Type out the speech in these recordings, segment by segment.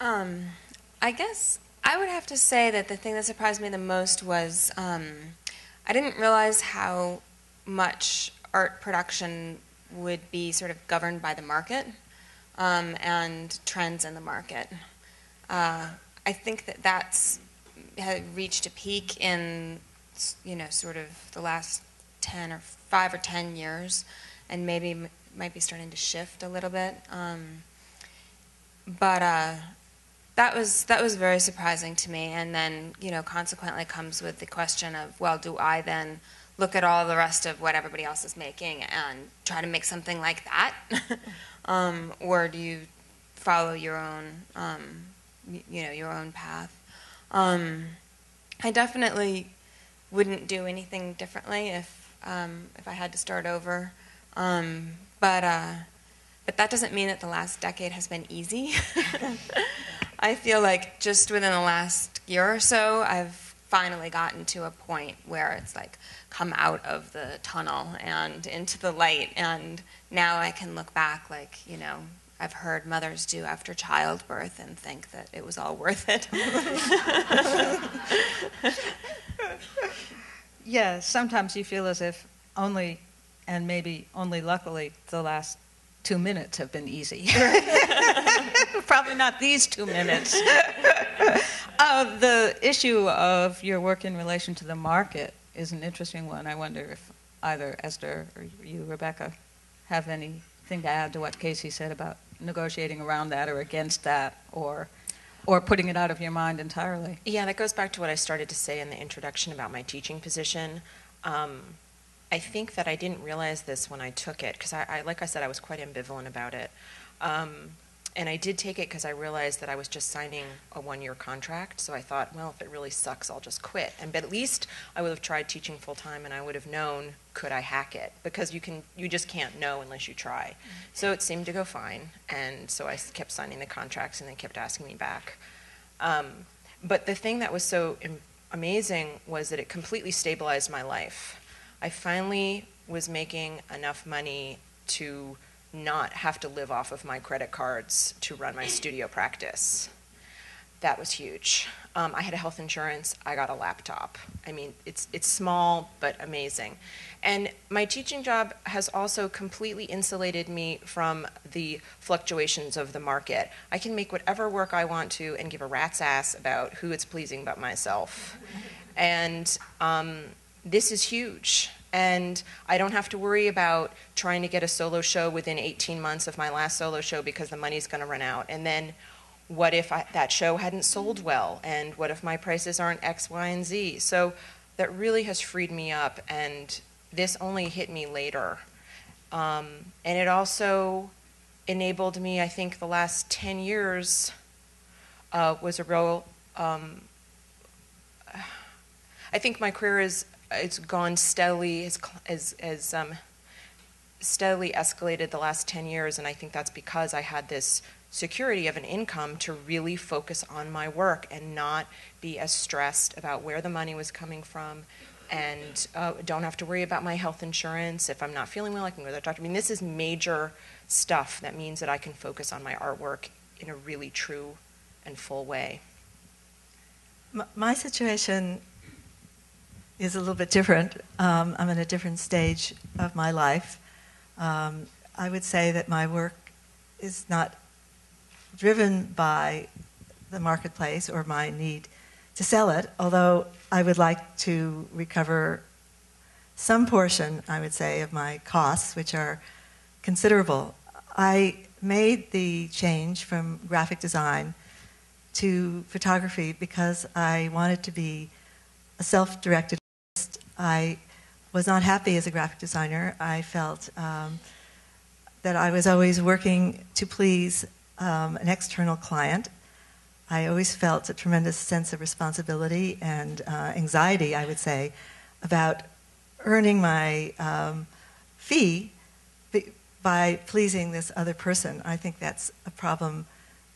I guess I would have to say that the thing that surprised me the most was I didn't realize how much art production would be sort of governed by the market and trends in the market. I think that that's had reached a peak in, sort of the last 5 or 10 years, and maybe might be starting to shift a little bit. But that was very surprising to me, and then consequently comes with the question of, well, do I then look at all the rest of what everybody else is making and try to make something like that, or do you follow your own your own path? I definitely wouldn't do anything differently if I had to start over, but that doesn't mean that the last decade has been easy. I feel like just within the last year or so, I've finally gotten to a point where it's like come out of the tunnel and into the light, and now I can look back like, I've heard mothers do after childbirth and think that it was all worth it. Yeah, sometimes you feel as if only, and maybe only luckily, the last 2 minutes have been easy. Probably not these 2 minutes. The issue of your work in relation to the market is an interesting one. I wonder if either Esther or you, Rebecca, have anything to add to what Casey said about negotiating around that or against that, or putting it out of your mind entirely. Yeah, that goes back to what I started to say in the introduction about my teaching position. I think that I didn't realize this when I took it, because I like I said, I was quite ambivalent about it. And I did take it because I realized that I was just signing a 1-year contract, so I thought, well, if it really sucks, I'll just quit. But at least I would have tried teaching full-time, and I would have known, could I hack it? Because you just can't know unless you try. So it seemed to go fine, and so I kept signing the contracts, and they kept asking me back. But the thing that was so amazing was that it completely stabilized my life. I finally was making enough money to not have to live off of my credit cards to run my studio practice. That was huge. I had a health insurance. I got a laptop. I mean, it's small but amazing. And my teaching job has also completely insulated me from the fluctuations of the market. I can make whatever work I want to and give a rat's ass about who it's pleasing but myself. And this is huge. And I don't have to worry about trying to get a solo show within 18 months of my last solo show because the money's going to run out. And then what if that show hadn't sold well? And what if my prices aren't X, Y, and Z? So that really has freed me up. And this only hit me later. And it also enabled me, I think the last 10 years was a real, I think my career it's gone steadily, has steadily escalated the last 10 years, and I think that's because I had this security of an income to really focus on my work and not be as stressed about where the money was coming from, and don't have to worry about my health insurance. If I'm not feeling well, I can go to the doctor. I mean, this is major stuff that means that I can focus on my artwork in a really true and full way. My situation is a little bit different. I'm in a different stage of my life. I would say that my work is not driven by the marketplace or my need to sell it, although I would like to recover some portion, I would say, of my costs, which are considerable. I made the change from graphic design to photography because I wanted to be a self-directed artist. I was not happy as a graphic designer. I felt that I was always working to please an external client. I always felt a tremendous sense of responsibility and anxiety, I would say, about earning my fee by pleasing this other person. I think that's a problem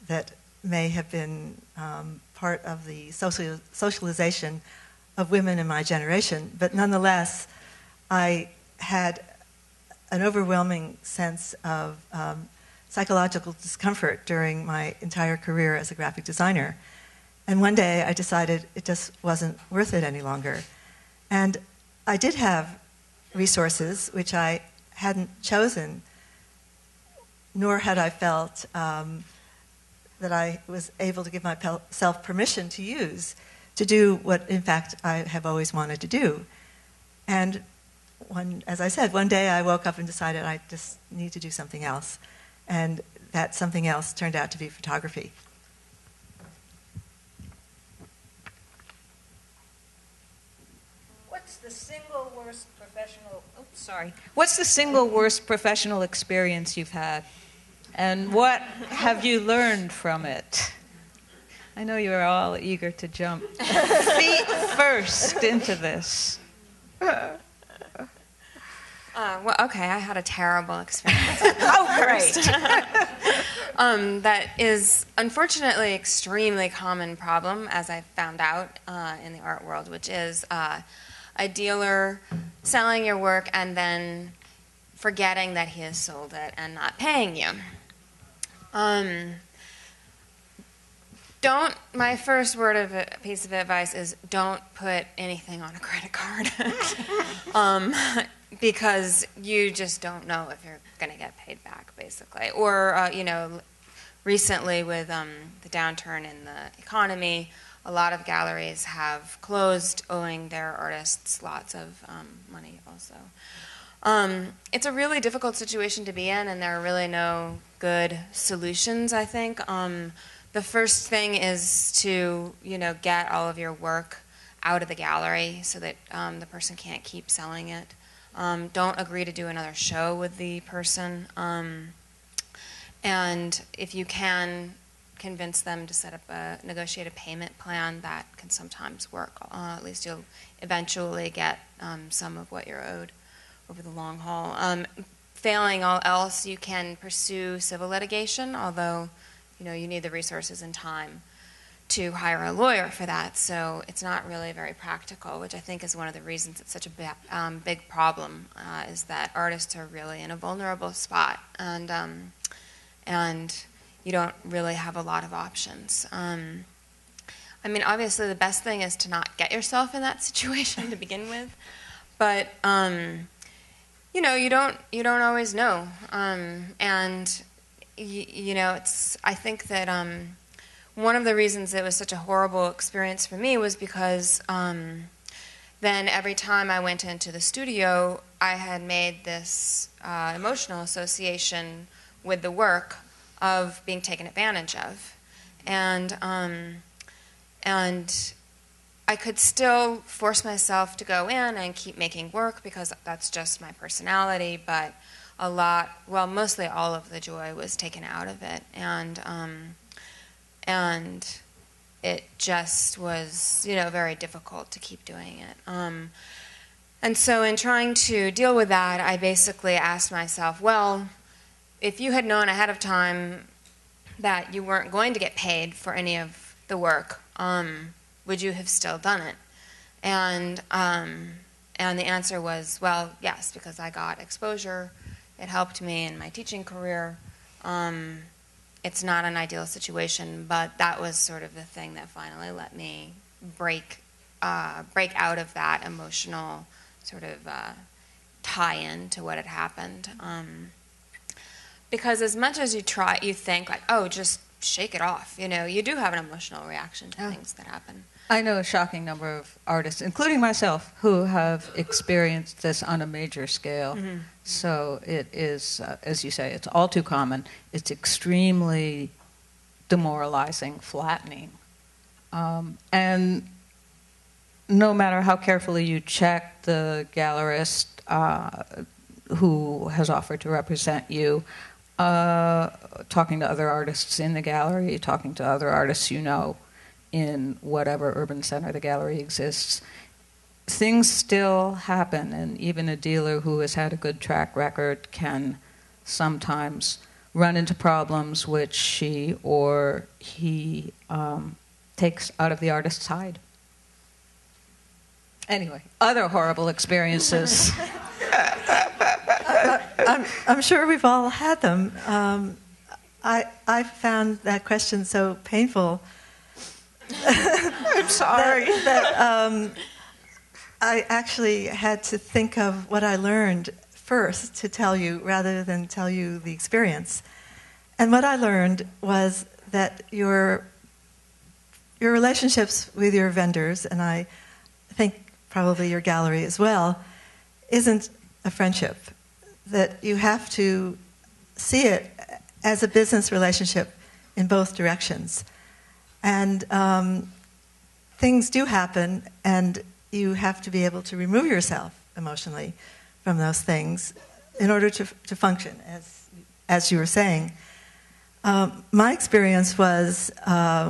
that may have been part of the socialization of women in my generation, but nonetheless, I had an overwhelming sense of psychological discomfort during my entire career as a graphic designer. And one day I decided it just wasn't worth it any longer. And I did have resources which I hadn't chosen, nor had I felt that I was able to give myself permission to use to do what, in fact, I have always wanted to do. And as I said, one day I woke up and decided I just need to do something else. And that something else turned out to be photography. What's the single worst professional experience you've had? And what have you learned from it? I know you're all eager to jump feet first into this. Well, okay, I had a terrible experience. Oh, great. That is unfortunately extremely common problem, as I found out in the art world, which is a dealer selling your work and then forgetting that he has sold it and not paying you. My first piece of advice is don't put anything on a credit card. Because you just don't know if you're going to get paid back, basically. Or, recently with the downturn in the economy, a lot of galleries have closed, owing their artists lots of money also. It's a really difficult situation to be in, and there are really no good solutions, I think. The first thing is to, get all of your work out of the gallery so that the person can't keep selling it. Don't agree to do another show with the person. And if you can convince them to set up negotiate a payment plan, that can sometimes work. At least you'll eventually get some of what you're owed over the long haul. Failing all else, you can pursue civil litigation, although you need the resources and time to hire a lawyer for that, so it's not really very practical, which I think is one of the reasons it's such a big problem, is that artists are really in a vulnerable spot, and you don't really have a lot of options. Obviously the best thing is to not get yourself in that situation to begin with, but you don't always know, and I think that one of the reasons it was such a horrible experience for me was because then every time I went into the studio, I had made this emotional association with the work of being taken advantage of. And I could still force myself to go in and keep making work because that's just my personality, but mostly all of the joy was taken out of it. And it just was, very difficult to keep doing it. And so in trying to deal with that, I basically asked myself, well, if you had known ahead of time that you weren't going to get paid for any of the work, would you have still done it? And the answer was, well, yes, because I got exposure. It helped me in my teaching career. It's not an ideal situation, but that was sort of the thing that finally let me break out of that emotional sort of tie-in to what had happened. Because as much as you think like, oh, just shake it off. You do have an emotional reaction to things that happen. I know a shocking number of artists, including myself, who have experienced this on a major scale. Mm-hmm. So it is, as you say, it's all too common. It's extremely demoralizing, flattening. And no matter how carefully you check the gallerist who has offered to represent you, talking to other artists in the gallery, talking to other artists in whatever urban center the gallery exists, things still happen, and even a dealer who has had a good track record can sometimes run into problems which she or he takes out of the artist's hide. Anyway, other horrible experiences. I'm sure we've all had them. I found that question so painful. I'm sorry. I actually had to think of what I learned first to tell you rather than tell you the experience. And what I learned was that your relationships with your vendors, and I think probably your gallery as well, isn't a friendship. That you have to see it as a business relationship in both directions. And things do happen, and you have to be able to remove yourself emotionally from those things in order to function, as you were saying. My experience was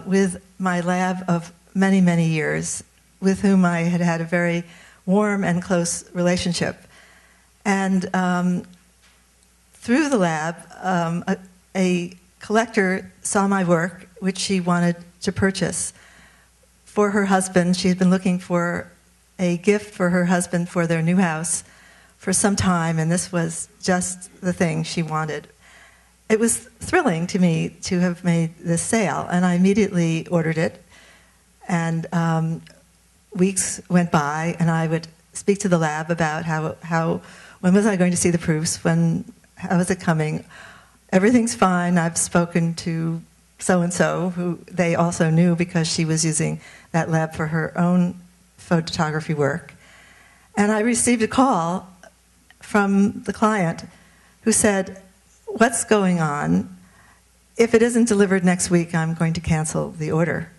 with my lab of many, many years, with whom I had had a very warm and close relationship. And through the lab, a collector saw my work, which she wanted to purchase for her husband. She had been looking for a gift for her husband for their new house for some time, and this was just the thing she wanted. It was thrilling to me to have made this sale, and I immediately ordered it. And weeks went by, and I would speak to the lab about when was I going to see the proofs, how was it coming. Everything's fine. I've spoken to so-and-so, who they also knew because she was using that lab for her own photography work. And I received a call from the client who said, "What's going on? If it isn't delivered next week, I'm going to cancel the order."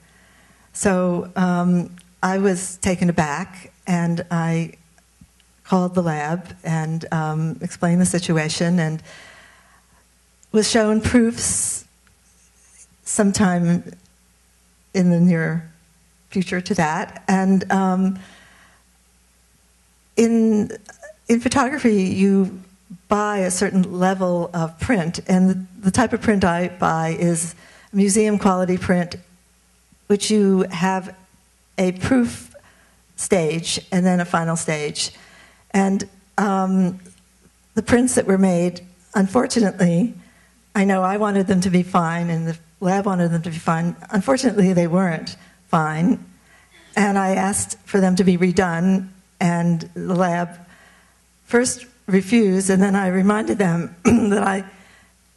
So I was taken aback, and I called the lab and explained the situation, and was shown proofs sometime in the near future to that. And in photography, you buy a certain level of print, and the type of print I buy is museum quality print, which you have a proof stage and then a final stage. And the prints that were made, unfortunately, I know I wanted them to be fine and the lab wanted them to be fine. Unfortunately, they weren't fine. And I asked for them to be redone, and the lab first refused, and then I reminded them that I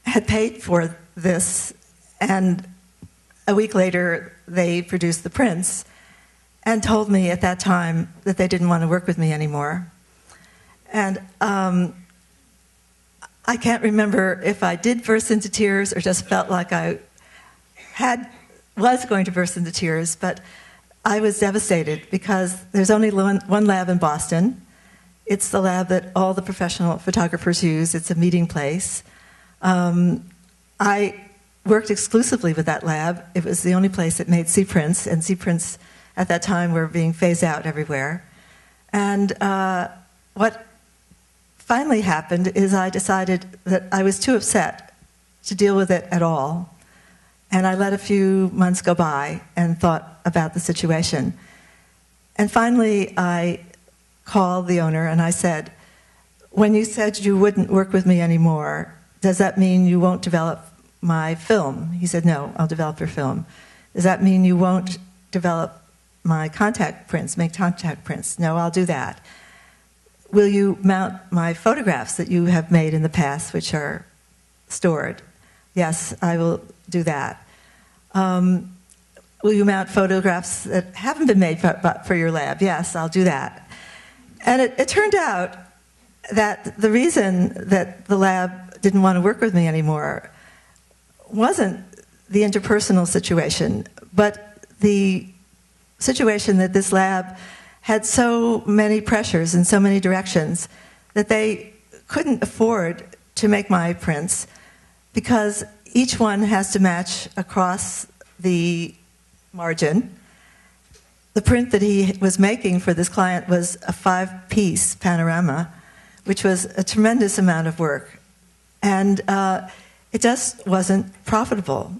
had paid for this, and a week later they produced the prints and told me at that time that they didn't want to work with me anymore. And I can't remember if I did burst into tears or just felt like I was going to burst into tears, but I was devastated because there's only one lab in Boston. It's the lab that all the professional photographers use. It's a meeting place. I worked exclusively with that lab. It was the only place that made C-prints, and C-prints at that time were being phased out everywhere. And what finally happened is I decided that I was too upset to deal with it at all. And I let a few months go by and thought about the situation. And finally, I called the owner and I said, "When you said you wouldn't work with me anymore, does that mean you won't develop my film?" He said, "No, I'll develop your film." "Does that mean you won't develop my contact prints, make contact prints?" "No, I'll do that." "Will you mount my photographs that you have made in the past, which are stored?" "Yes, I will do that." "Will you mount photographs that haven't been made for your lab?" "Yes, I'll do that." And it turned out that the reason that the lab didn't want to work with me anymore wasn't the interpersonal situation, but the situation that this lab had so many pressures in so many directions that they couldn't afford to make my prints because each one has to match across the margin. The print that he was making for this client was a 5-piece panorama, which was a tremendous amount of work. And it just wasn't profitable.